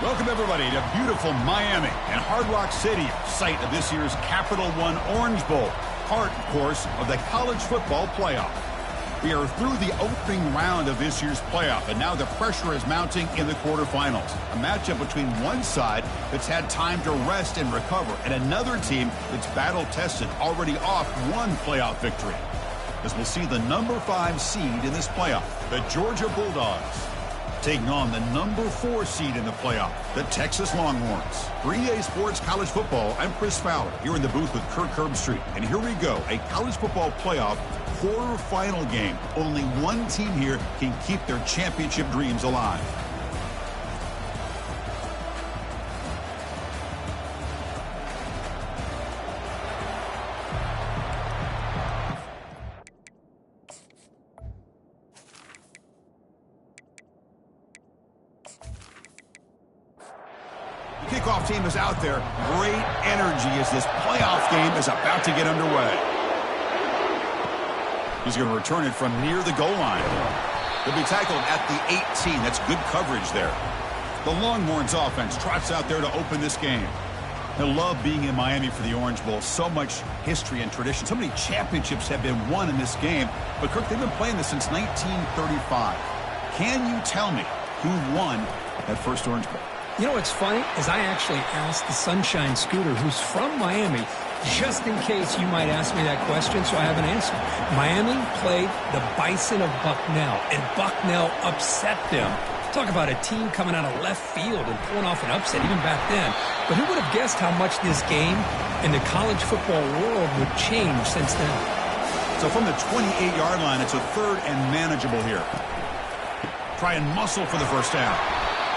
Welcome, everybody, to beautiful Miami and Hard Rock Stadium, site of this year's Capital One Orange Bowl, part, of course, of the college football playoff. We are through the opening round of this year's playoff, and now the pressure is mounting in the quarterfinals. A matchup between one side that's had time to rest and recover, and another team that's battle-tested, already off one playoff victory. As we'll see the number 5 seed in this playoff, the Georgia Bulldogs, taking on the number 4 seed in the playoff, the Texas Longhorns. For EA Sports College Football, I'm Chris Fowler, here in the booth with Kirk Herbstreit. And here we go, a college football playoff quarterfinal game. Only one team here can keep their championship dreams alive. Kickoff team is out there. Great energy as this playoff game is about to get underway. He's going to return it from near the goal line. He'll be tackled at the 18. That's good coverage there. The Longhorns offense trots out there to open this game. I love being in Miami for the Orange Bowl. So much history and tradition. So many championships have been won in this game. But, Kirk, they've been playing this since 1935. Can you tell me who won that first Orange Bowl? You know what's funny is I actually asked the Sunshine Scooter, who's from Miami, just in case you might ask me that question, so I have an answer. Miami played the Bison of Bucknell, and Bucknell upset them. Talk about a team coming out of left field and pulling off an upset even back then. But who would have guessed how much this game in the college football world would change since then? So from the 28-yard line, it's a third and manageable here. Try and muscle for the first down.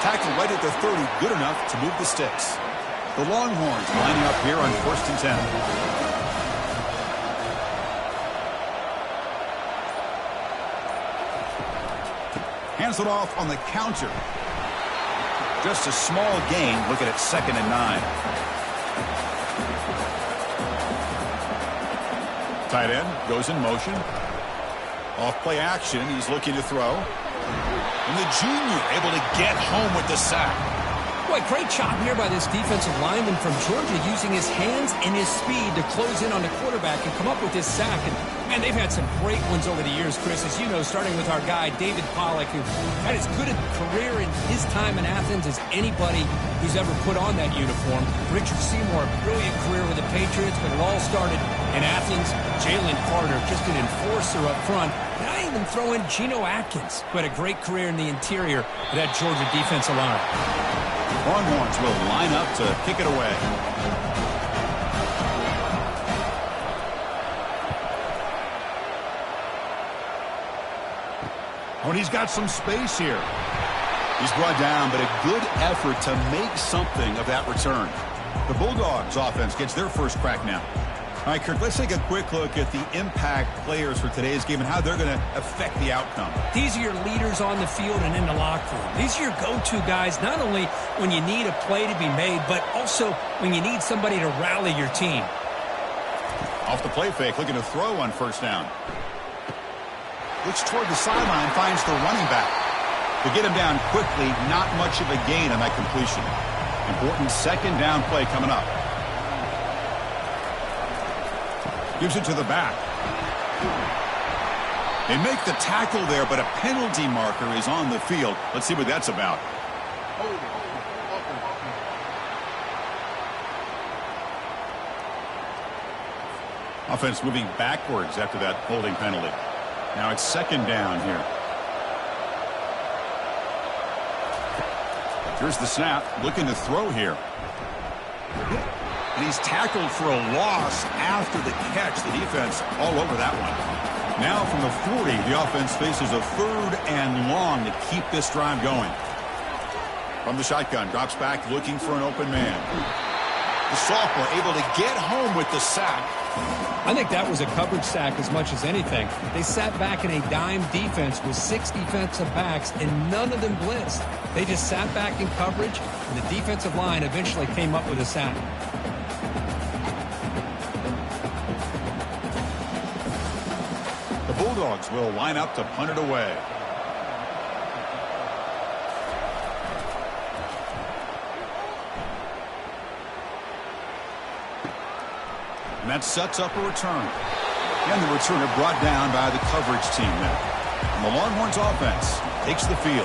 Tackle right at the 30, good enough to move the sticks. The Longhorns lining up here on 1st and 10. Hands it off on the counter. Just a small gain, looking at 2nd and 9. Tight end goes in motion. Off play action, he's looking to throw. And the junior able to get home with the sack. Boy, great job here by this defensive lineman from Georgia, using his hands and his speed to close in on the quarterback and come up with this sack. And, man, they've had some great ones over the years, Chris, as you know, starting with our guy, David Pollack, who had as good a career in his time in Athens as anybody who's ever put on that uniform. Richard Seymour, brilliant career with the Patriots, but it all started in Athens. Jalen Carter, just an enforcer up front. And I even throw in Geno Atkins, who had a great career in the interior of that Georgia defensive line. Longhorns will line up to kick it away. Oh, and he's got some space here. He's brought down, but a good effort to make something of that return. The Bulldogs offense gets their first crack now. All right, Kirk, let's take a quick look at the impact players for today's game and how they're going to affect the outcome. These are your leaders on the field and in the locker room. These are your go-to guys, not only when you need a play to be made, but also when you need somebody to rally your team. Off the play fake, looking to throw on 1st down. Looks toward the sideline, finds the running back. To get him down quickly, not much of a gain on that completion. Important 2nd down play coming up. Gives it to the back. They make the tackle there, but a penalty marker is on the field. Let's see what that's about. Offense moving backwards after that holding penalty. Now it's 2nd down here. Here's the snap, looking to throw here. And he's tackled for a loss after the catch. The defense all over that one. Now from the 40, the offense faces a 3rd and long to keep this drive going. From the shotgun, drops back looking for an open man. The sophomore able to get home with the sack. I think that was a coverage sack as much as anything. They sat back in a dime defense with 6 defensive backs, and none of them blitzed. They just sat back in coverage, and the defensive line eventually came up with a sack. The Bulldogs will line up to punt it away. that sets up a return. And the returner brought down by the coverage team there. And the Longhorns offense takes the field.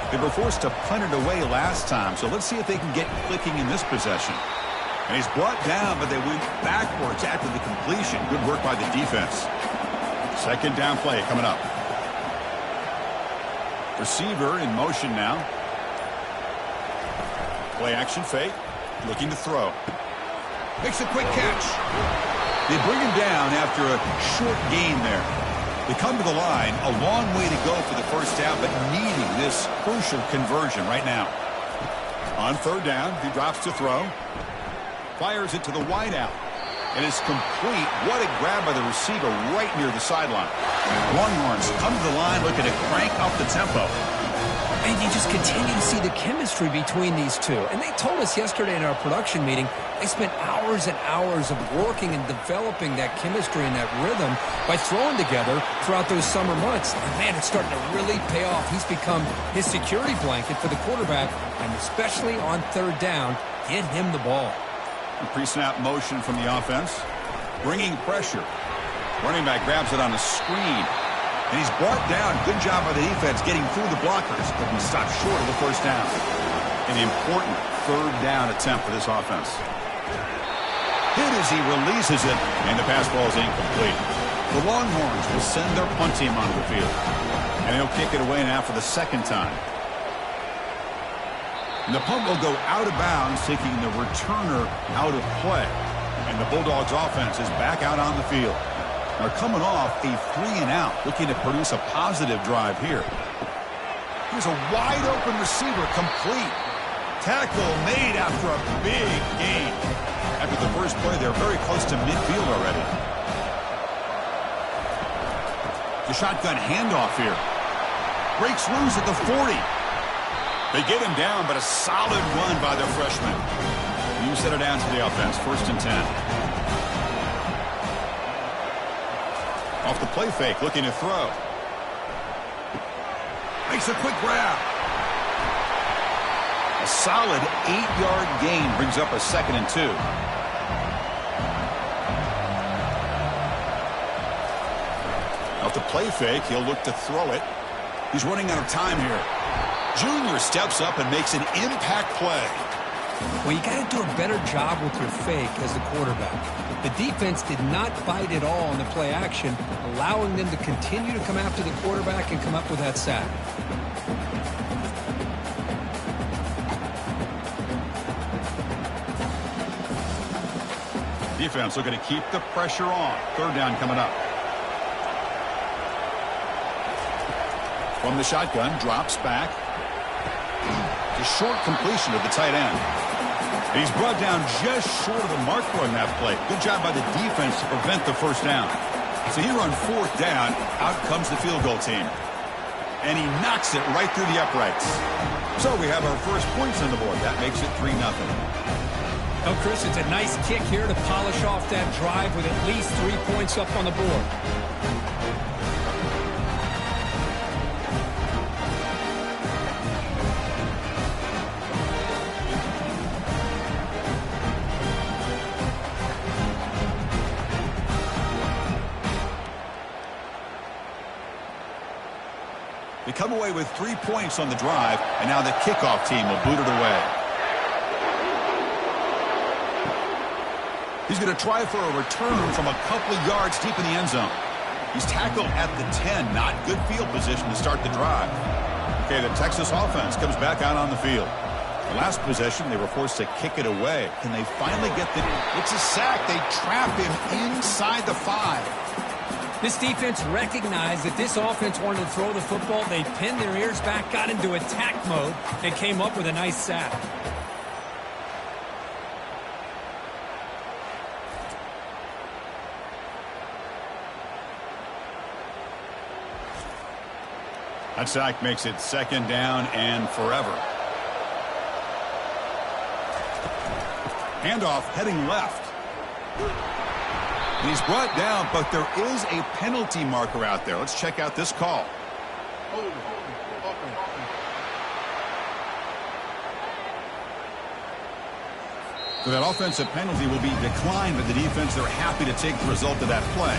They were forced to punt it away last time, so let's see if they can get clicking in this possession. And he's brought down, but they went backwards after the completion. Good work by the defense. Second down play coming up. Receiver in motion now. Play action fake. Looking to throw. Makes a quick catch. They bring him down after a short gain there. They come to the line, a long way to go for the first down, but needing this crucial conversion right now. On third down, he drops to throw. Fires it to the wideout. And it's complete. What a grab by the receiver right near the sideline. Longhorns come to the line looking to crank up the tempo. And you just continue to see the chemistry between these two. And they told us yesterday in our production meeting, they spent hours and hours of working and developing that chemistry and that rhythm by throwing together throughout those summer months. And man, it's starting to really pay off. He's become his security blanket for the quarterback, and especially on third down, get him the ball. Pre-snap motion from the offense. Bringing pressure. Running back grabs it on a screen. And he's brought down. Good job by the defense getting through the blockers, but he stopped short of the first down. An important third down attempt for this offense. Hit as he releases it, and the pass ball is incomplete. The Longhorns will send their punt team onto the field. And he'll kick it away now for the second time. And the punt will go out of bounds, taking the returner out of play. And the Bulldogs offense is back out on the field. They're coming off a 3-and-out, looking to produce a positive drive here. Here's a wide-open receiver, complete. Tackle made after a big gain. After the first play, they're very close to midfield already. The shotgun handoff here. Breaks loose at the 40. They get him down, but a solid run by their freshman. You set it down to the offense, 1st and 10. Off the play fake, looking to throw. Makes a quick grab. A solid 8-yard gain brings up a 2nd and 2. Off the play fake, he'll look to throw it. He's running out of time here. Junior steps up and makes an impact play. Well, you got to do a better job with your fake as the quarterback. The defense did not bite at all in the play action, allowing them to continue to come after the quarterback and come up with that sack. Defense looking to keep the pressure on. Third down coming up. From the shotgun, drops back. A short completion to the tight end. And he's brought down just short of the marker on that play. Good job by the defense to prevent the first down. So here on 4th down, out comes the field goal team. And he knocks it right through the uprights. So we have our first points on the board. That makes it 3-0. Oh, Chris, it's a nice kick here to polish off that drive with at least 3 points up on the board. They come away with 3 points on the drive, and now the kickoff team will boot it away. He's going to try for a return from a couple of yards deep in the end zone. He's tackled at the 10. Not good field position to start the drive. Okay, the Texas offense comes back out on the field. The last possession, they were forced to kick it away. Can they finally get the... It's a sack. They trap him inside the 5. This defense recognized that this offense wanted to throw the football. They pinned their ears back, got into attack mode, and came up with a nice sack. That sack makes it 2nd down and forever. Handoff heading left. He's brought down, but there is a penalty marker out there. Let's check out this call. So that offensive penalty will be declined by the defense. They're happy to take the result of that play.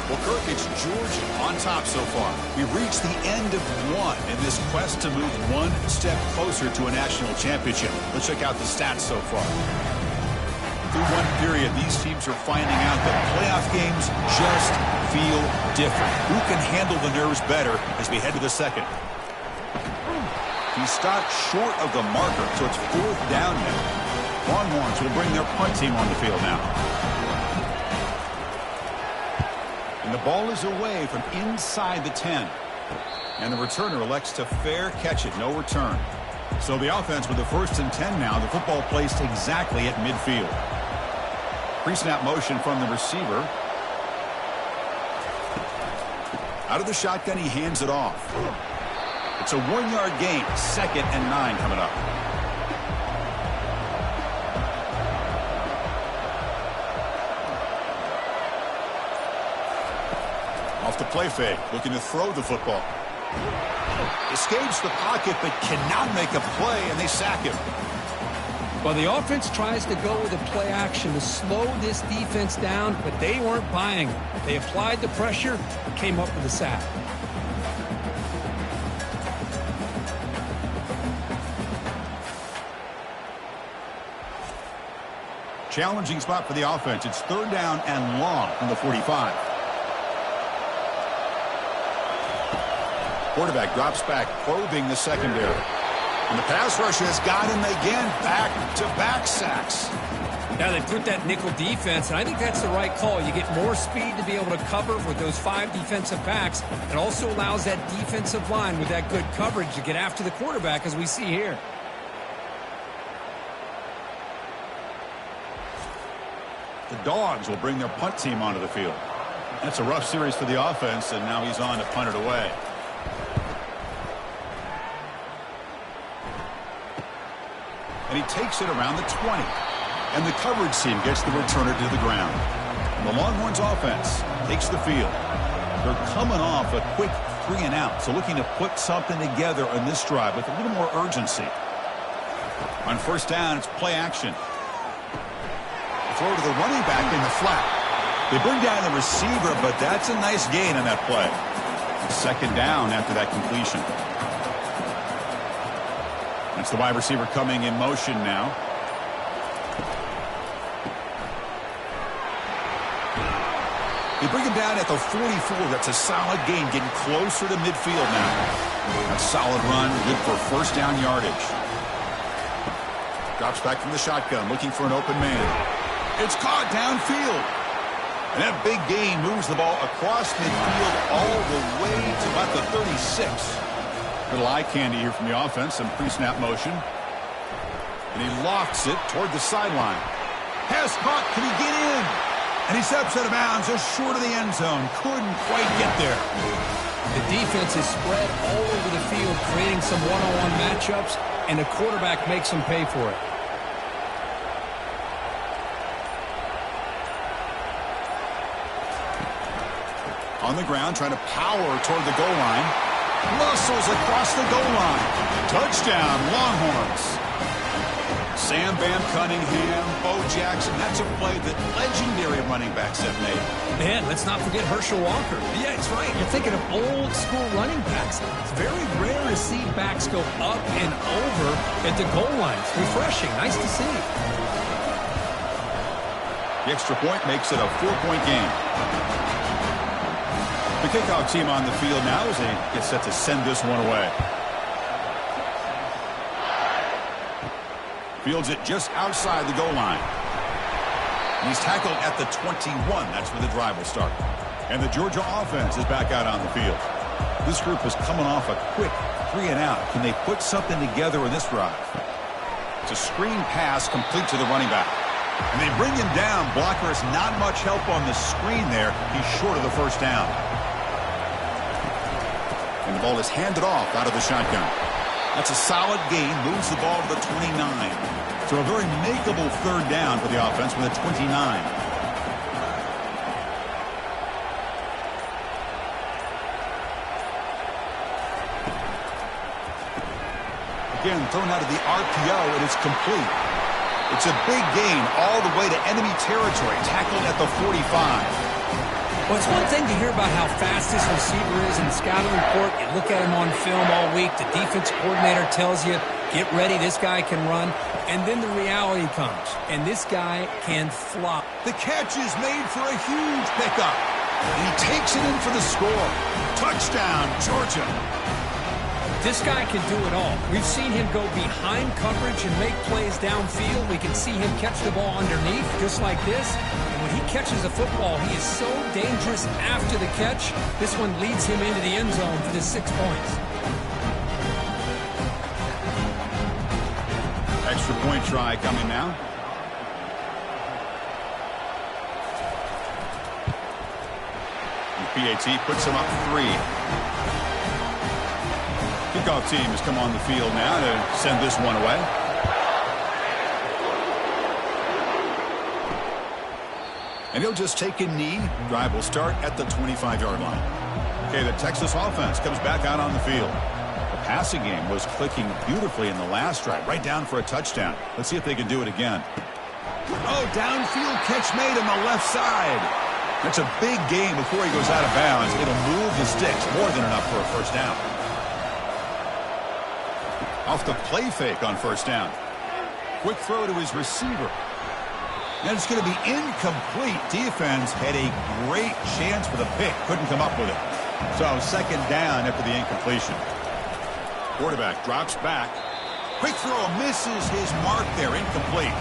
Well, Kirk, it's Georgia on top so far. We've reached the end of one in this quest to move one step closer to a national championship. Let's check out the stats so far. Through one period, these teams are finding out that playoff games just feel different. Who can handle the nerves better as we head to the second? He stopped short of the marker, so it's 4th down now. Longhorns will bring their punt team on the field now. And the ball is away from inside the 10. And the returner elects to fair catch it. No return. So the offense with the 1st and 10 now. The football placed exactly at midfield. Pre-snap motion from the receiver. Out of the shotgun, he hands it off. It's a 1-yard gain. 2nd and 9 coming up. Off the play fake, looking to throw the football. Escapes the pocket, but cannot make a play, and they sack him. Well, the offense tries to go with a play action to slow this defense down, but they weren't buying it. They applied the pressure, came up with a sack. Challenging spot for the offense. It's 3rd down and long from the 45. Quarterback drops back, probing the secondary. And the pass rush has got him again. Back-to-back sacks. Now they put that nickel defense, and I think that's the right call. You get more speed to be able to cover with those 5 defensive backs. It also allows that defensive line with that good coverage to get after the quarterback, as we see here. The Dogs will bring their punt team onto the field. That's a rough series for the offense, and now he's on to punt it away. And he takes it around the 20. And the coverage team gets the returner to the ground. And the Longhorns offense takes the field. They're coming off a quick 3 and out, so looking to put something together on this drive with a little more urgency. On 1st down, it's play action. Throw to the running back in the flat. They bring down the receiver, but that's a nice gain on that play. 2nd down after that completion. That's the wide receiver coming in motion now. They bring him down at the 44. That's a solid gain, getting closer to midfield now. A solid run, good for 1st down yardage. Drops back from the shotgun, looking for an open man. It's caught downfield. And that big gain moves the ball across midfield all the way to about the 36. Little eye candy here from the offense, some pre-snap motion. And he lofts it toward the sideline. Pass caught, can he get in? And he steps out of bounds just short of the end zone. Couldn't quite get there. The defense is spread all over the field, creating some one-on-one matchups, and the quarterback makes them pay for it. On the ground, trying to power toward the goal line. Muscles across the goal line. Touchdown, Longhorns. Sam Bam Cunningham, Bo Jackson. That's a play that legendary running backs have made. Man, let's not forget Herschel Walker. Yeah, it's right. You're thinking of old-school running backs. It's very rare to see backs go up and over at the goal line. It's refreshing. Nice to see. The extra point makes it a 4-point game. The kickoff team on the field now as they get set to send this one away. Fields it just outside the goal line. He's tackled at the 21. That's where the drive will start. And the Georgia offense is back out on the field. This group is coming off a quick 3 and out. Can they put something together in this drive? It's a screen pass complete to the running back. And they bring him down. Blocker has not much help on the screen there. He's short of the 1st down. And the ball is handed off out of the shotgun. That's a solid gain. Moves the ball to the 29. So a very makeable 3rd down for the offense with a 29. Again, thrown out of the RPO, and it's complete. It's a big gain all the way to enemy territory, tackled at the 45. Well, it's one thing to hear about how fast this receiver is in the scouting report. You look at him on film all week. The defense coordinator tells you, get ready, this guy can run. And then the reality comes, and this guy can flop. The catch is made for a huge pickup. And he takes it in for the score. Touchdown, Georgia. This guy can do it all. We've seen him go behind coverage and make plays downfield. We can see him catch the ball underneath, just like this. And when he catches a football, he is so dangerous after the catch. This one leads him into the end zone for the 6 points. Extra point try coming now. And PAT puts him up 3. Kickoff team has come on the field now to send this one away. And he'll just take a knee. Drive will start at the 25-yard line. Okay, the Texas offense comes back out on the field. The passing game was clicking beautifully in the last drive, right down for a touchdown. Let's see if they can do it again. Oh, downfield catch made on the left side. That's a big gain before he goes out of bounds. It'll move the sticks, more than enough for a first down. Off the play fake on first down. Quick throw to his receiver. And it's going to be incomplete. Defense had a great chance for the pick. Couldn't come up with it. So second down after the incompletion. Quarterback drops back. Quick throw misses his mark there. Incomplete.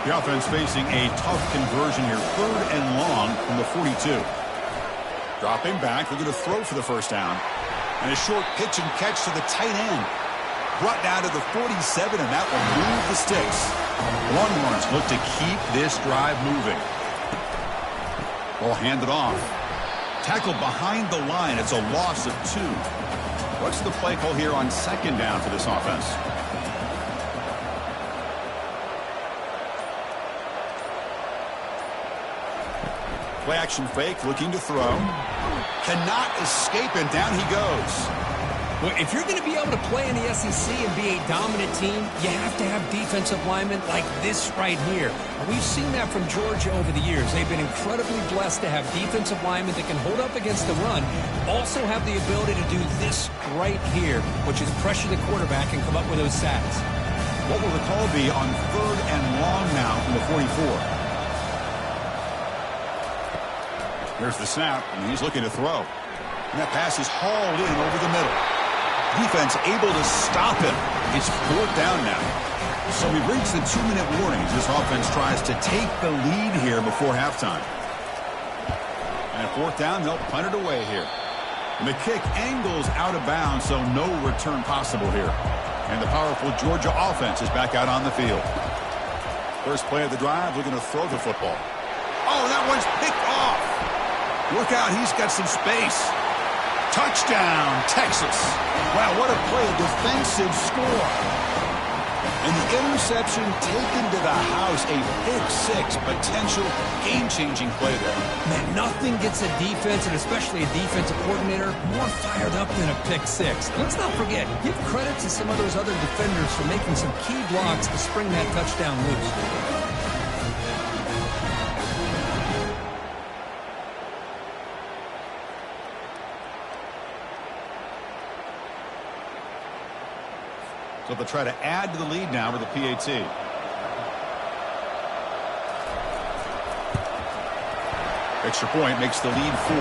The offense facing a tough conversion here. 3rd and long from the 42. Dropping back. They're going to throw for the first down. And a short pitch and catch to the tight end. Brought down to the 47, and that will move the sticks. Longhorns look to keep this drive moving. Ball handed off. Tackled behind the line. It's a loss of 2. What's the play call here on second down for this offense? Play action fake, looking to throw. Cannot escape, and down he goes. Well, if you're going to be able to play in the SEC and be a dominant team, you have to have defensive linemen like this right here. And we've seen that from Georgia over the years. They've been incredibly blessed to have defensive linemen that can hold up against the run, also have the ability to do this right here, which is pressure the quarterback and come up with those sacks. What will the call be on 3rd and long now from the 44? Here's the snap, and he's looking to throw. And that pass is hauled in over the middle. Defense able to stop him. It's 4th down now. So we've reached the 2-minute warning as this offense tries to take the lead here before halftime. And at 4th down, they'll punt it away here. And the kick angles out of bounds, so no return possible here. And the powerful Georgia offense is back out on the field. First play of the drive, looking to throw the football. Oh, that one's picked off. Look out, he's got some space. Touchdown, Texas. Wow, what a play, a defensive score. And the interception taken to the house, a pick-6, potential game-changing play there. Man, nothing gets a defense, and especially a defensive coordinator, more fired up than a pick-6. Let's not forget, give credit to some of those other defenders for making some key blocks to spring that touchdown loose. So they'll try to add to the lead now with the PAT. Extra point makes the lead 4.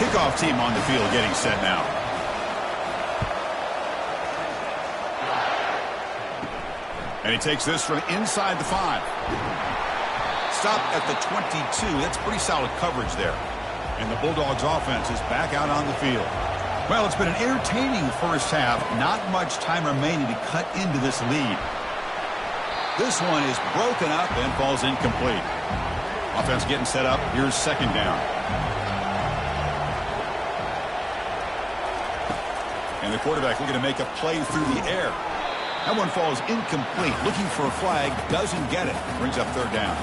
Kickoff team on the field getting set now. And he takes this from inside the 5. Stop at the 22. That's pretty solid coverage there. And the Bulldogs offense is back out on the field. Well, it's been an entertaining first half. Not much time remaining to cut into this lead. This one is broken up and falls incomplete. Offense getting set up. Here's second down. And the quarterback looking to make a play through the air. That one falls incomplete. Looking for a flag. Doesn't get it. Brings up third down.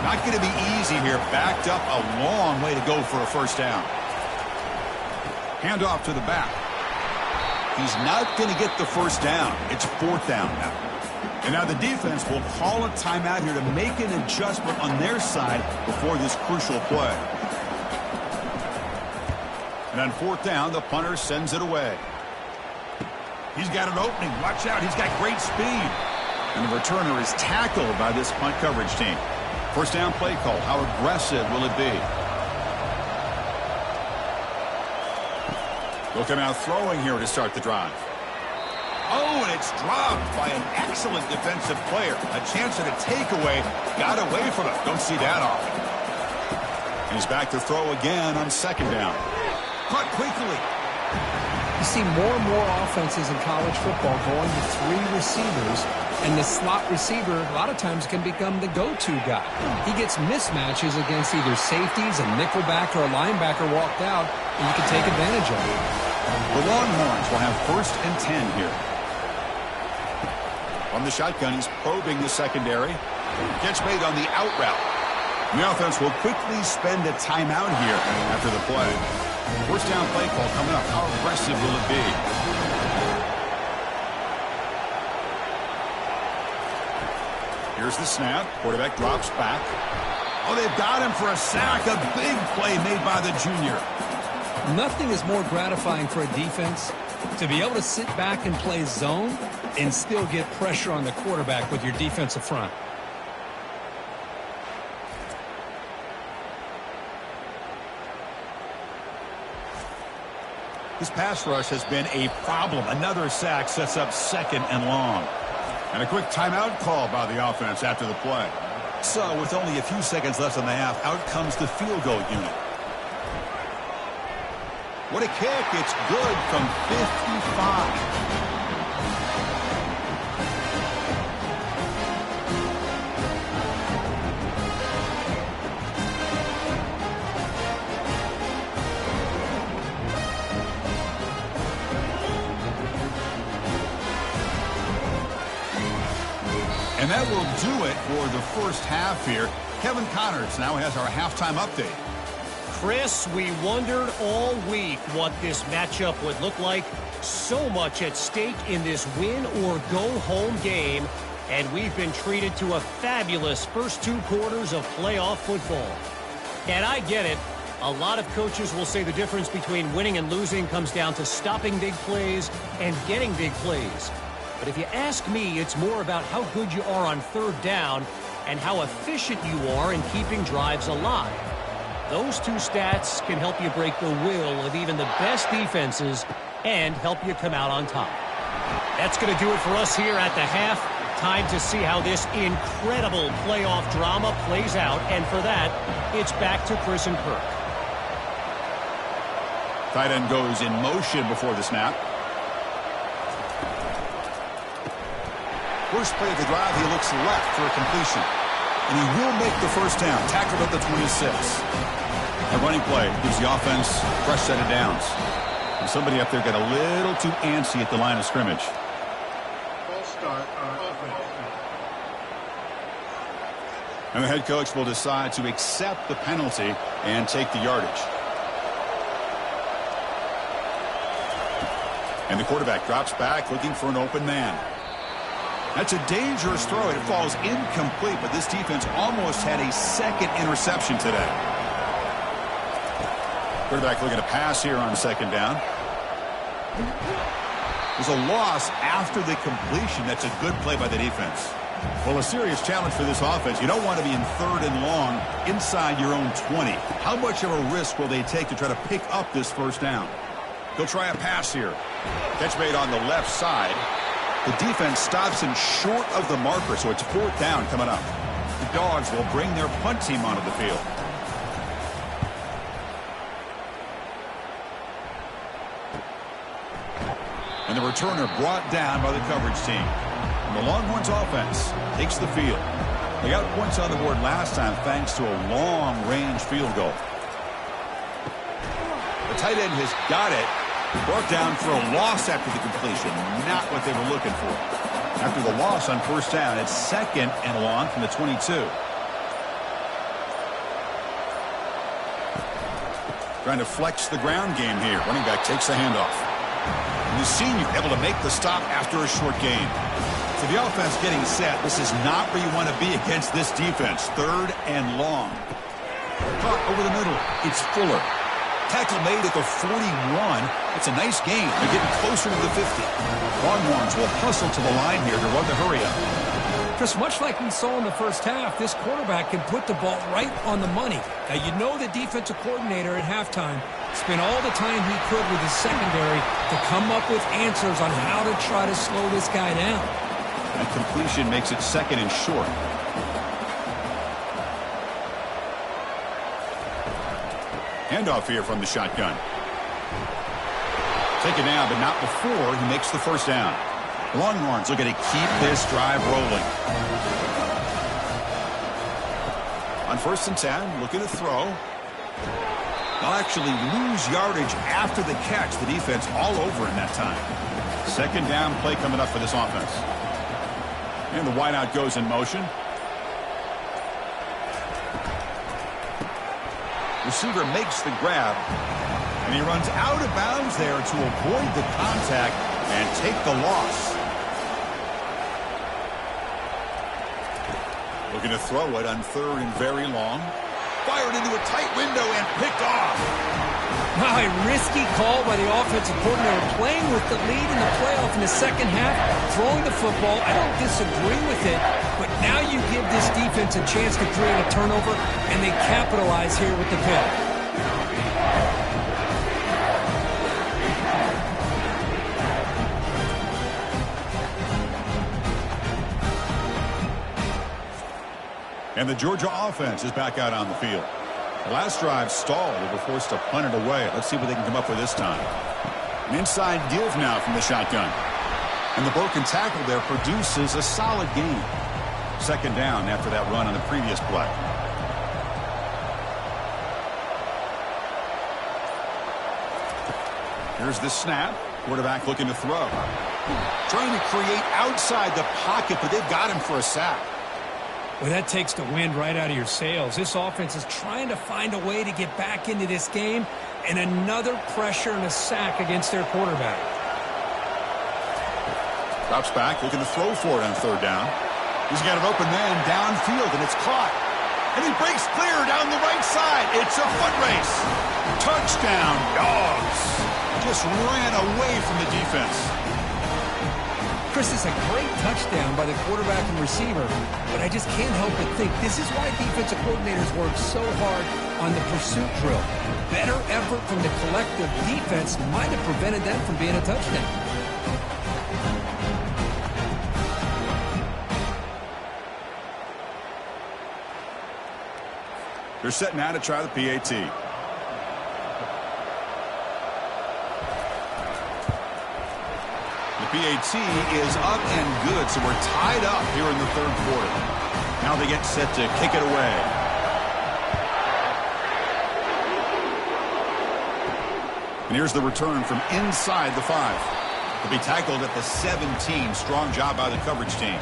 Not going to be easy here. Backed up a long way to go for a first down. Hand off to the back. He's not going to get the first down. It's 4th down now. And now the defense will call a timeout here to make an adjustment on their side before this crucial play. And on fourth down, the punter sends it away. He's got an opening. Watch out. He's got great speed. And the returner is tackled by this punt coverage team. First down play call. How aggressive will it be? They'll come out throwing here to start the drive. Oh, and it's dropped by an excellent defensive player. A chance at a takeaway. Got away from it. Don't see that often. And he's back to throw again on second down. Caught quickly. You see more and more offenses in college football going to 3 receivers, and the slot receiver a lot of times can become the go-to guy. He gets mismatches against either safeties, a nickelback, or a linebacker walked out, and you can take advantage of it. The Longhorns will have 1st and 10 here. On the shotgun, he's probing the secondary. Gets made on the out route. The offense will quickly spend a timeout here after the play. First down play call coming up. How aggressive will it be? Here's the snap. Quarterback drops back. Oh, they've got him for a sack. A big play made by the junior. Nothing is more gratifying for a defense to be able to sit back and play zone and still get pressure on the quarterback with your defensive front. This pass rush has been a problem. Another sack sets up 2nd and long. And a quick timeout call by the offense after the play. So with only a few seconds left in the half, out comes the field goal unit. What a kick. It's good from 55. And that will do it for the first half here. Kevin Connors now has our halftime update. Chris, we wondered all week what this matchup would look like. So much at stake in this win-or-go-home game. And we've been treated to a fabulous first 2 quarters of playoff football. And I get it. A lot of coaches will say the difference between winning and losing comes down to stopping big plays and getting big plays. But if you ask me, it's more about how good you are on 3rd down and how efficient you are in keeping drives alive. Those 2 stats can help you break the will of even the best defenses and help you come out on top. That's going to do it for us here at the half. Time to see how this incredible playoff drama plays out. And for that, it's back to Chris and Kirk. Tight end goes in motion before the snap. First play of the drive, he looks left for a completion. And he will make the first down. Tackled at the 26. A running play gives the offense a fresh set of downs. And somebody up there got a little too antsy at the line of scrimmage. And the head coach will decide to accept the penalty and take the yardage. And the quarterback drops back looking for an open man. That's a dangerous throw. It falls incomplete, but this defense almost had a 2nd interception today. Quarterback looking to pass here on 2nd down. There's a loss after the completion. That's a good play by the defense. Well, a serious challenge for this offense. You don't want to be in 3rd and long inside your own 20. How much of a risk will they take to try to pick up this first down? They'll try a pass here. Catch made on the left side. The defense stops him short of the marker, so it's 4th down coming up. The Dogs will bring their punt team onto the field. And the returner brought down by the coverage team. And the Longhorns offense takes the field. They got points on the board last time thanks to a long-range field goal. The tight end has got it. Brought down for a loss after the completion. Not what they were looking for. After the loss on first down, it's 2nd and long from the 22. Trying to flex the ground game here. Running back takes the handoff. And the senior able to make the stop after a short gain. So the offense getting set. This is not where you want to be against this defense. 3rd and long. Caught over the middle. It's Fuller. Tackle made at the 41. It's a nice gain. They're getting closer to the 50. Longhorns will hustle to the line here to run the hurry up. Just much like we saw in the first half, this quarterback can put the ball right on the money. Now, you know the defensive coordinator at halftime spent all the time he could with his secondary to come up with answers on how to try to slow this guy down. That completion makes it 2nd and short. Handoff here from the shotgun. Taken down, but not before he makes the first down. Longhorns looking to keep this drive rolling. On 1st and 10, looking to throw. They'll actually lose yardage after the catch. The defense all over in that time. 2nd down play coming up for this offense. And the wideout goes in motion. Receiver makes the grab. And he runs out of bounds there to avoid the contact and take the loss. Looking to throw it on 3rd and very long. Fired into a tight window and picked off. Wow, a risky call by the offensive coordinator, playing with the lead in the playoff in the second half, throwing the football. I don't disagree with it, but now you give this defense a chance to create a turnover, and they capitalize here with the pick. And the Georgia offense is back out on the field. The last drive stalled. They were forced to punt it away. Let's see what they can come up with this time. An inside give now from the shotgun. And the broken tackle there produces a solid gain. 2nd down after that run on the previous play. Here's the snap. Quarterback looking to throw. Trying to create outside the pocket, but they've got him for a sack. Well, that takes the wind right out of your sails. This offense is trying to find a way to get back into this game, and another pressure and a sack against their quarterback. Drops back, looking to throw for it on 3rd down. He's got an open man downfield, and it's caught. And he breaks clear down the right side. It's a foot race. Touchdown, Dogs. Just ran away from the defense. Chris, it's a great touchdown by the quarterback and receiver, but I just can't help but think this is why defensive coordinators work so hard on the pursuit drill. Better effort from the collective defense might have prevented that from being a touchdown. They're set now to try the PAT. PAT is up and good, so we're tied up here in the 3rd quarter. Now they get set to kick it away. And here's the return from inside the 5. To be tackled at the 17. Strong job by the coverage team.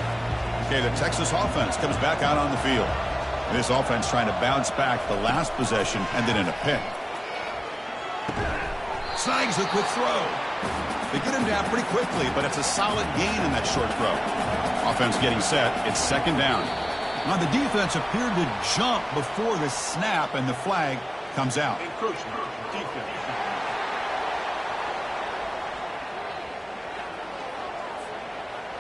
Okay, the Texas offense comes back out on the field. And this offense trying to bounce back the last possession, ended in a pick. Snags a quick throw. They get him down pretty quickly, but it's a solid gain in that short throw. Offense getting set. It's 2nd down. Now the defense appeared to jump before the snap, and the flag comes out.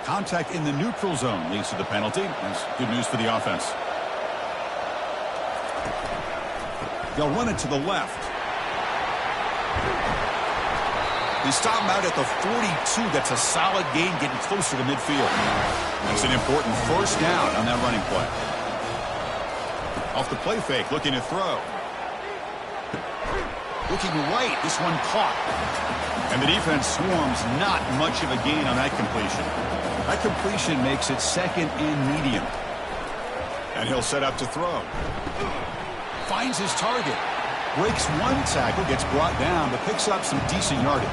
Contact in the neutral zone leads to the penalty. That's good news for the offense. They'll run it to the left. They stop him out at the 42. That's a solid gain, getting closer to midfield. That's an important 1st down on that running play. Off the play fake, looking to throw. Looking right, this one caught. And the defense swarms, not much of a gain on that completion. That completion makes it 2nd and medium. And he'll set up to throw. Finds his target. Breaks one tackle, gets brought down, but picks up some decent yardage.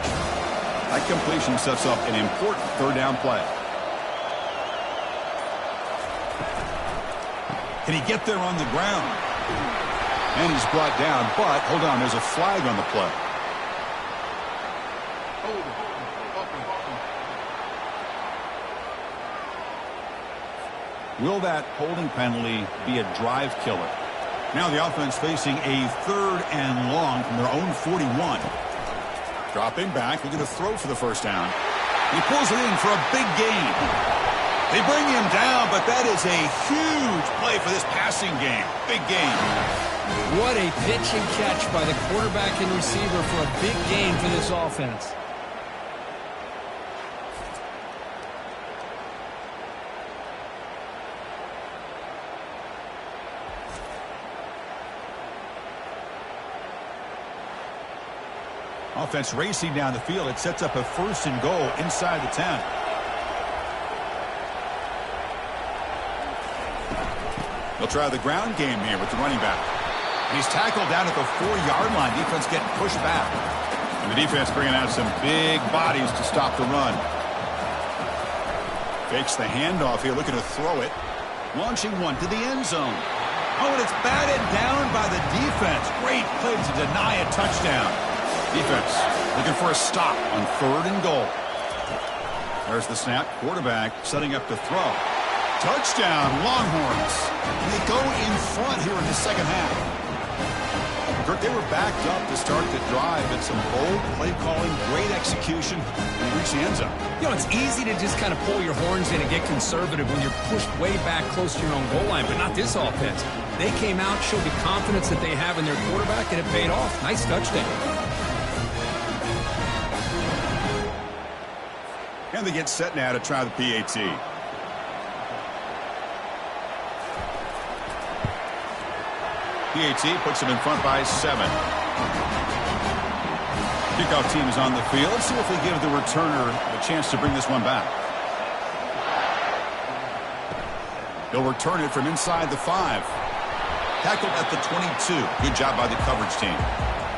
That completion sets up an important 3rd down play. Can he get there on the ground? And he's brought down, but hold on, there's a flag on the play. Will that holding penalty be a drive killer? Now the offense facing a 3rd and long from their own 41. Dropping back, looking to throw for the first down. He pulls it in for a big gain. They bring him down, but that is a huge play for this passing game. Big gain. What a pitch and catch by the quarterback and receiver for a big gain for this offense. Offense racing down the field. It sets up a 1st and goal inside the 10. They'll try the ground game here with the running back. He's tackled down at the 4-yard line. Defense getting pushed back. And the defense bringing out some big bodies to stop the run. Fakes the handoff here, looking to throw it. Launching one to the end zone. Oh, and it's batted down by the defense. Great play to deny a touchdown. Defense looking for a stop on 3rd and goal. There's the snap. Quarterback setting up to throw. Touchdown, Longhorns. And they go in front here in the second half. Kirk, they were backed up to start the drive, but some bold play calling, great execution, and they reach the end zone. You know, it's easy to just kind of pull your horns in and get conservative when you're pushed way back close to your own goal line, but not this offense. They came out, showed the confidence that they have in their quarterback, and it paid off. Nice touchdown. And they get set now to try the PAT. PAT puts them in front by 7. Kickoff team is on the field. Let's see if we give the returner a chance to bring this one back. They'll return it from inside the 5. Tackled at the 22. Good job by the coverage team.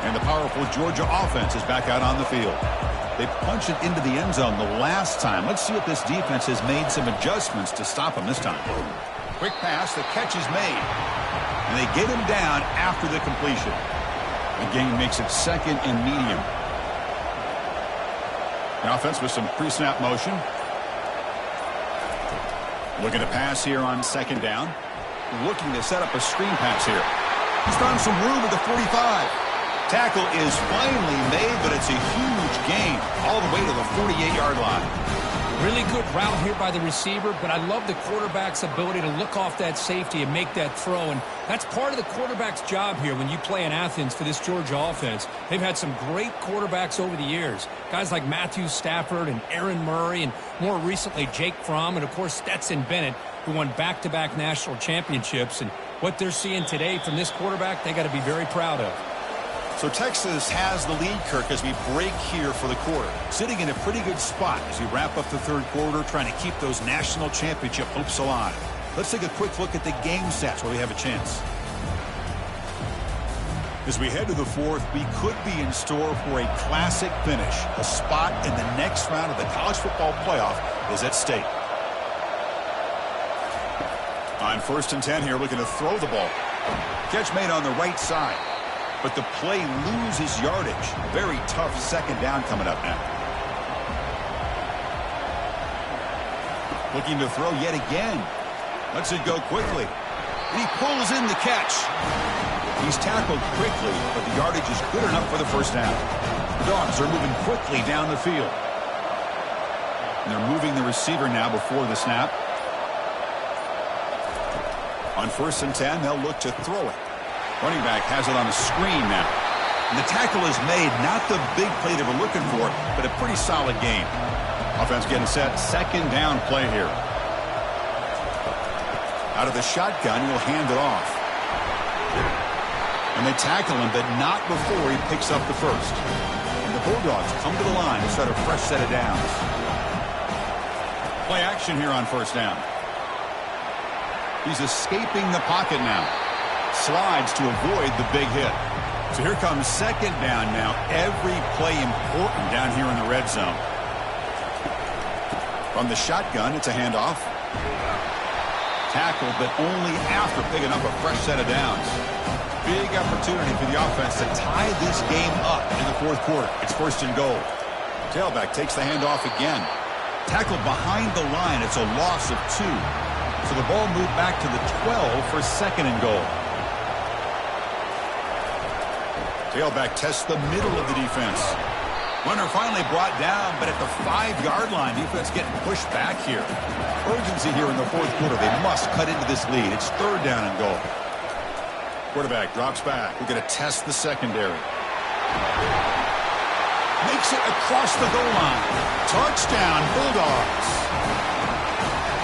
And the powerful Georgia offense is back out on the field. They punch it into the end zone the last time. Let's see if this defense has made some adjustments to stop them this time. Quick pass. The catch is made. And they get him down after the completion. The game makes it 2nd and medium. The offense with some pre-snap motion. Looking to pass here on 2nd down. Looking to set up a screen pass here. He's found some room at the 45. Tackle is finally made, but it's a huge gain all the way to the 48-yard line. Really good route here by the receiver, but I love the quarterback's ability to look off that safety and make that throw. And that's part of the quarterback's job here when you play in Athens for this Georgia offense. They've had some great quarterbacks over the years. Guys like Matthew Stafford and Aaron Murray, and more recently Jake Fromm, and of course Stetson Bennett, who won back-to-back national championships. And what they're seeing today from this quarterback, they got to be very proud of. So Texas has the lead, Kirk, as we break here for the quarter. Sitting in a pretty good spot as we wrap up the 3rd quarter, trying to keep those national championship hopes alive. Let's take a quick look at the game stats where we have a chance. As we head to the 4th, we could be in store for a classic finish. A spot in the next round of the college football playoff is at stake. On 1st and 10 here, looking to throw the ball. Catch made on the right side. But the play loses yardage. Very tough 2nd down coming up now. Looking to throw yet again. Lets it go quickly. And he pulls in the catch. He's tackled quickly, but the yardage is good enough for the first down. The Dogs are moving quickly down the field. And they're moving the receiver now before the snap. On 1st and 10, they'll look to throw it. Running back has it on a screen now. And the tackle is made. Not the big play they were looking for, but a pretty solid game. Offense getting set. 2nd down play here. Out of the shotgun, he'll hand it off. And they tackle him, but not before he picks up the first. And the Bulldogs come to the line to start a fresh set of downs. Play action here on 1st down. He's escaping the pocket now. Slides to avoid the big hit. So here comes 2nd down now. Every play important down here in the red zone. From the shotgun, it's a handoff. Tackled, but only after picking up a fresh set of downs. Big opportunity for the offense to tie this game up in the 4th quarter. It's 1st and goal. Tailback takes the handoff again. Tackled behind the line. It's a loss of 2. So the ball moved back to the 12 for second and goal. Tailback tests the middle of the defense. Runner finally brought down, but at the 5-yard line, defense getting pushed back here. Urgency here in the fourth quarter. They must cut into this lead. It's third down and goal. Quarterback drops back. We're going to test the secondary. Makes it across the goal line. Touchdown, Bulldogs.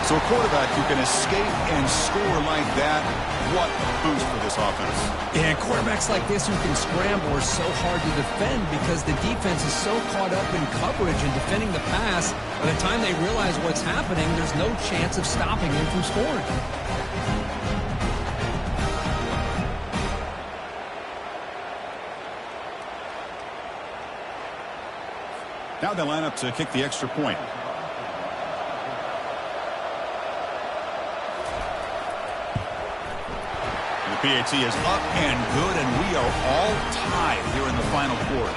So a quarterback who can escape and score like that, what a boost for this offense. Yeah, quarterbacks like this who can scramble are so hard to defend because the defense is so caught up in coverage and defending the pass. By the time they realize what's happening, there's no chance of stopping him from scoring. Now they line up to kick the extra point. The PAT is up and good, and we are all tied here in the final quarter.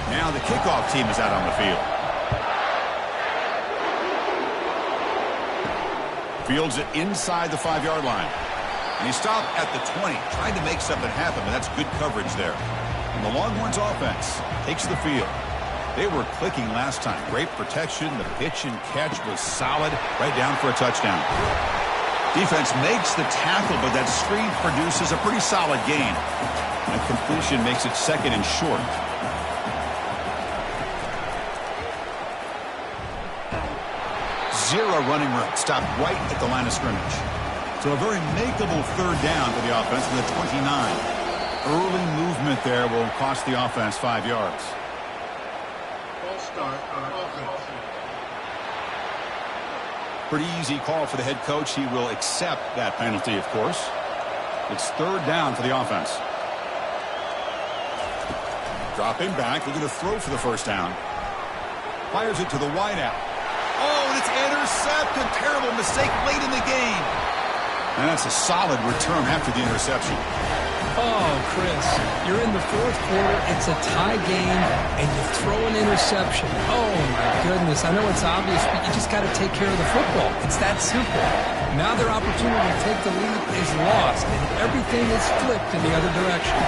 Now the kickoff team is out on the field. Fields it inside the 5-yard line. And he stopped at the 20, trying to make something happen, but that's good coverage there. And the Longhorns offense takes the field. They were clicking last time. Great protection. The pitch and catch was solid. Right down for a touchdown. Defense makes the tackle, but that screen produces a pretty solid gain. A completion makes it second and short. Zero running room. Stopped right at the line of scrimmage. So a very makeable third down for the offense from the 29. Early movement there will cost the offense 5 yards. Pretty easy call for the head coach. He will accept that penalty, of course. It's third down for the offense. Dropping back, looking to throw for the first down. Fires it to the wideout. Oh, and it's intercepted. Terrible mistake late in the game. And that's a solid return after the interception. Oh, Chris, you're in the fourth quarter, it's a tie game, and you throw an interception. Oh, my goodness. I know it's obvious, but you just got to take care of the football. It's that simple. Now their opportunity to take the lead is lost, and everything is flipped in the other direction.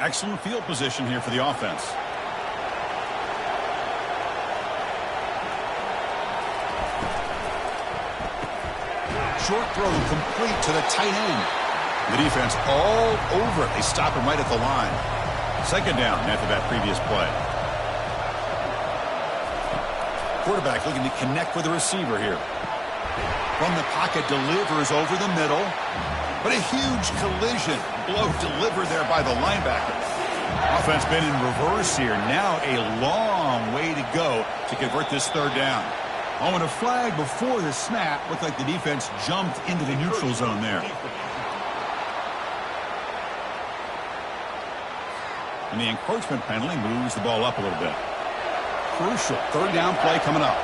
Excellent field position here for the offense. Short throw complete to the tight end. The defense all over it. They stop him right at the line. Second down after that previous play. Quarterback looking to connect with the receiver here. From the pocket, delivers over the middle. But a huge collision. Blow delivered there by the linebacker. Offense been in reverse here. Now a long way to go to convert this third down. Oh, and a flag before the snap. Looked like the defense jumped into the neutral zone there. And the encroachment penalty moves the ball up a little bit. Crucial third down play coming up.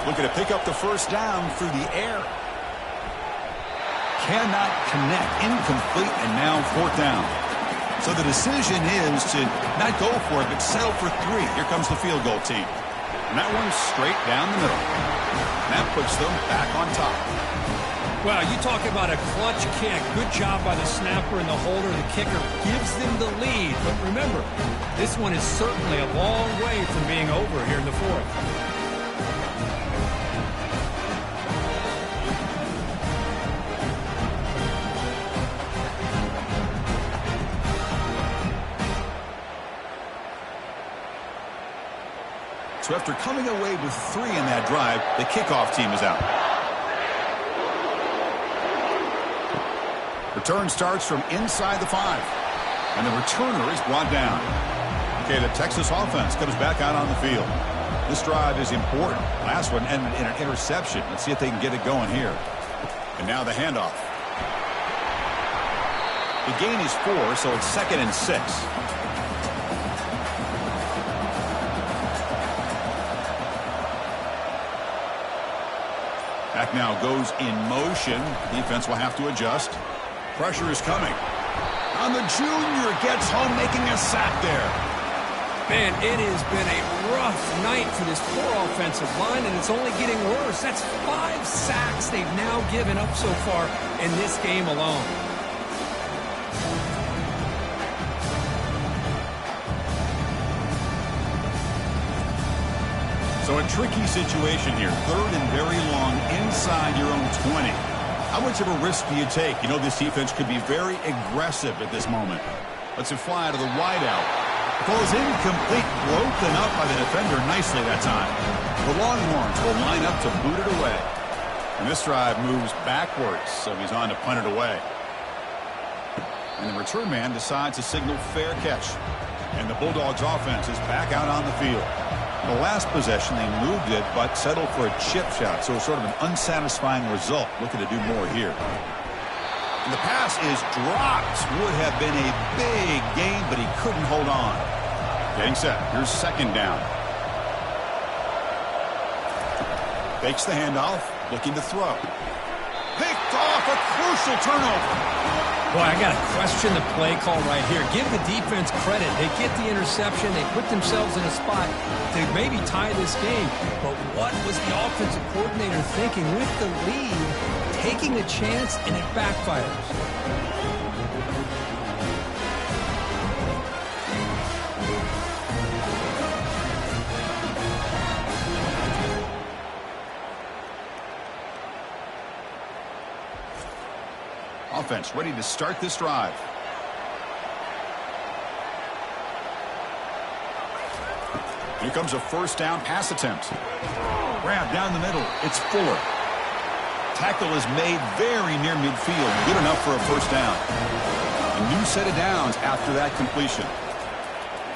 Looking to pick up the first down through the air. Cannot connect. Incomplete, and now fourth down. So the decision is to not go for it, but settle for 3. Here comes the field goal team. And that one's straight down the middle. That puts them back on top. Well, you talk about a clutch kick. Good job by the snapper and the holder. The kicker gives them the lead. But remember, this one is certainly a long way from being over here in the fourth. So after coming away with 3 in that drive, the kickoff team is out. Return starts from inside the 5. And the returner is brought down. Okay, the Texas offense comes back out on the field. This drive is important. Last one ended in an interception. Let's see if they can get it going here. And now the handoff. The gain is 4, so it's 2nd and 6. Back now goes in motion. Defense will have to adjust. Pressure is coming. On the junior, gets home, making a sack there. Man, it has been a rough night for this poor offensive line, and it's only getting worse. That's 5 sacks they've now given up so far in this game alone. So a tricky situation here. 3rd and very long inside your own 20. How much of a risk do you take? You know this defense could be very aggressive at this moment. Lets it fly to the wideout. Falls incomplete, broken up by the defender nicely that time. The Longhorns will line up to boot it away. And this drive moves backwards, so he's on to punt it away. And the return man decides to signal fair catch. And the Bulldogs offense is back out on the field. The last possession, they moved it, but settled for a chip shot, so sort of an unsatisfying result. Looking to do more here. And the pass is dropped. Would have been a big gain, but he couldn't hold on. Getting set. Here's 2nd down. Fakes the handoff, looking to throw. Picked off, a crucial turnover. Boy, I got to question the play call right here. Give the defense credit. They get the interception. They put themselves in a spot to maybe tie this game. But what was the offensive coordinator thinking with the lead, taking a chance, and it backfires? Offense ready to start this drive. Here comes a 1st down pass attempt. Grab down the middle. It's Fuller. Tackle is made very near midfield. Good enough for a 1st down. A new set of downs after that completion.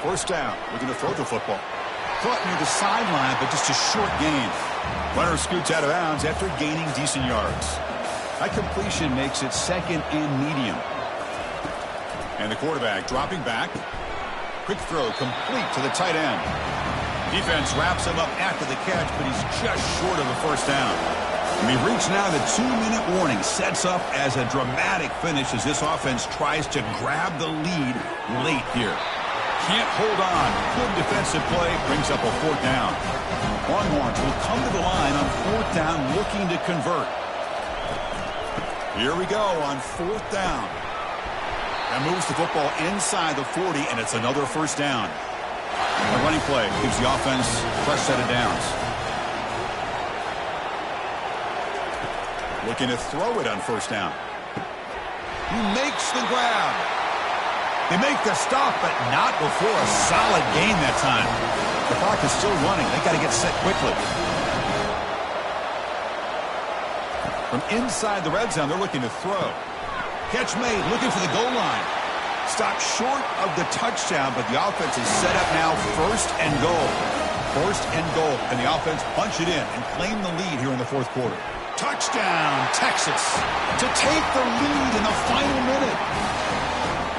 1st down. Looking to throw the football. Caught near the sideline, but just a short gain. Runner scoots out of bounds after gaining decent yards. That completion makes it 2nd and medium. And the quarterback dropping back. Quick throw complete to the tight end. Defense wraps him up after the catch, but he's just short of a 1st down. And we've reached now the 2-minute warning. Sets up as a dramatic finish as this offense tries to grab the lead late here. Can't hold on. Good defensive play. Brings up a 4th down. Longhorns will come to the line on 4th down looking to convert. Here we go on 4th down. That moves the football inside the 40, and it's another 1st down. The running play gives the offense a fresh set of downs. Looking to throw it on 1st down. He makes the grab. They make the stop, but not before a solid gain that time. The clock is still running. They got to get set quickly. From inside the red zone, they're looking to throw. Catch made, looking for the goal line. Stopped short of the touchdown, but the offense is set up now 1st and goal. 1st and goal, and the offense punch it in and claim the lead here in the 4th quarter. Touchdown, Texas, to take the lead in the final minute.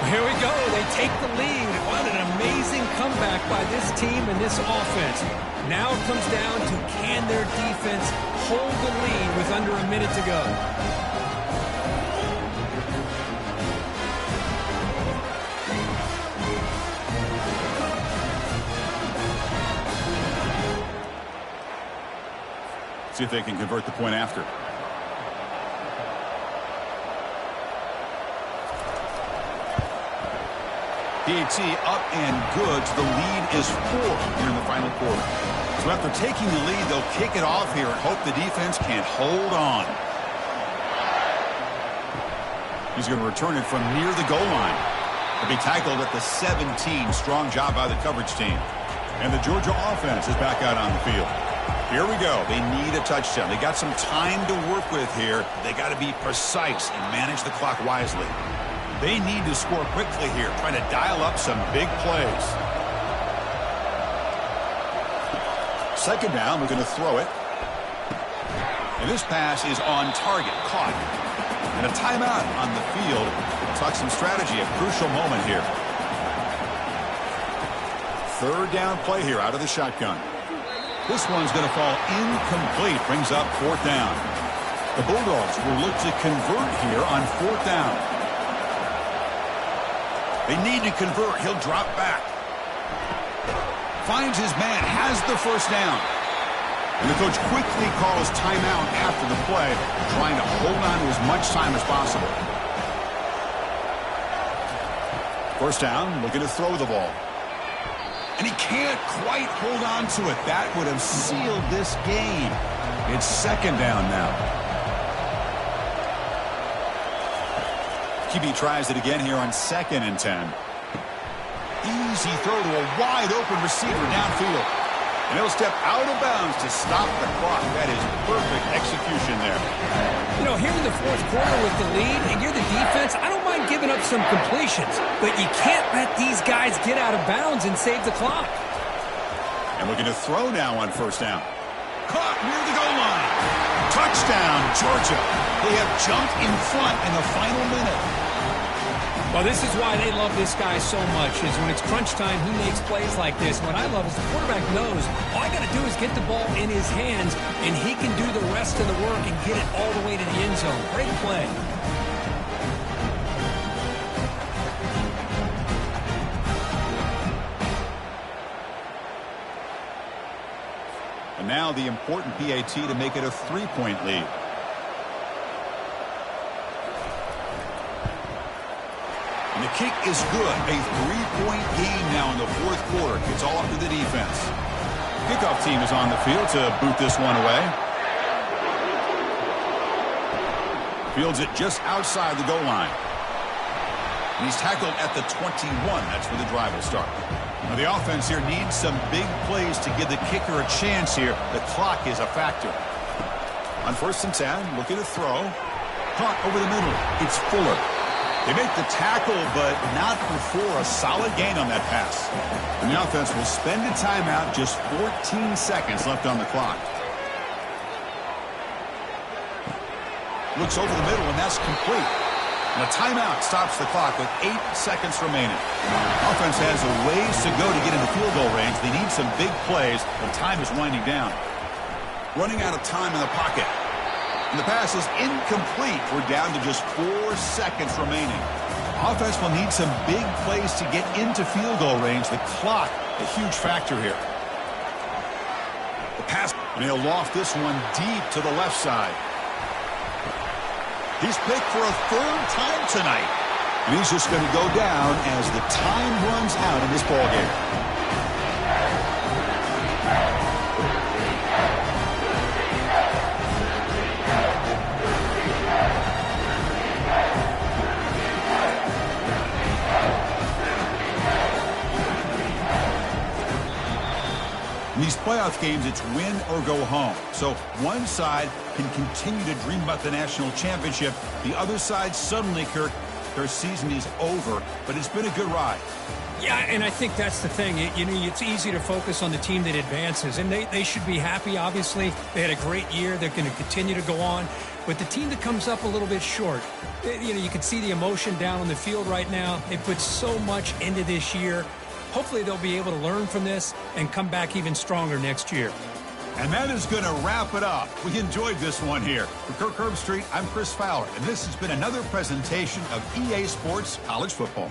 Here we go. They take the lead. What an amazing comeback by this team and this offense. Now it comes down to can their defense hold the lead with under a minute to go. See if they can convert the point after. PAT up and good. The lead is 4 here in the final quarter. So after taking the lead, they'll kick it off here and hope the defense can hold on. He's going to return it from near the goal line. He'll be tackled at the 17. Strong job by the coverage team. And the Georgia offense is back out on the field. Here we go. They need a touchdown. They got some time to work with here. They got to be precise and manage the clock wisely. They need to score quickly here, trying to dial up some big plays. 2nd down, we're going to throw it. And this pass is on target, caught. And a timeout on the field. Talk some strategy, a crucial moment here. 3rd down play here out of the shotgun. This one's going to fall incomplete, brings up 4th down. The Bulldogs will look to convert here on 4th down. They need to convert. He'll drop back. Finds his man, has the first down. And the coach quickly calls timeout after the play, trying to hold on to as much time as possible. First down, looking to throw the ball. And he can't quite hold on to it. That would have sealed this game. It's second down now. QB tries it again here on 2nd and 10. Easy throw to a wide-open receiver downfield. And he'll step out of bounds to stop the clock. That is perfect execution there. You know, here in the fourth quarter with the lead, and you're the defense, I don't mind giving up some completions. But you can't let these guys get out of bounds and save the clock. And looking to throw now on first down. Caught near the goal line. Touchdown, Georgia. They have jumped in front in the final minute. Well, this is why they love this guy so much, is when it's crunch time, he makes plays like this. What I love is the quarterback knows all I got to do is get the ball in his hands, and he can do the rest of the work and get it all the way to the end zone. Great play. And now the important PAT to make it a 3-point lead. And the kick is good. A 3-point game now in the fourth quarter. It's all up to the defense. Kickoff team is on the field to boot this one away. Fields it just outside the goal line. And he's tackled at the 21. That's where the drive will start. Now the offense here needs some big plays to give the kicker a chance here. The clock is a factor. On 1st and 10, looking to throw. Caught over the middle. It's Fuller. They make the tackle, but not before a solid gain on that pass. And the offense will spend a timeout, just 14 seconds left on the clock. Looks over the middle, and that's complete. And a timeout stops the clock with 8 seconds remaining. Offense has a ways to go to get into field goal range. They need some big plays, but time is winding down. Running out of time in the pocket. And the pass is incomplete. We're down to just 4 seconds remaining. Offense will need some big plays to get into field goal range. The clock, a huge factor here. The pass, and he'll loft this one deep to the left side. He's picked for a 3rd time tonight. And he's just going to go down as the time runs out in this ballgame. In these playoff games, it's win or go home. So one side can continue to dream about the national championship. The other side suddenly, Kirk, their season is over. But it's been a good ride. Yeah, and I think that's the thing. You know, it's easy to focus on the team that advances. And they should be happy, obviously. They had a great year. They're going to continue to go on. But the team that comes up a little bit short, you know, you can see the emotion down on the field right now. They put so much into this year. Hopefully they'll be able to learn from this and come back even stronger next year. And that is going to wrap it up. We enjoyed this one here. For Kirk Herbstreit, I'm Chris Fowler, and this has been another presentation of EA Sports College Football.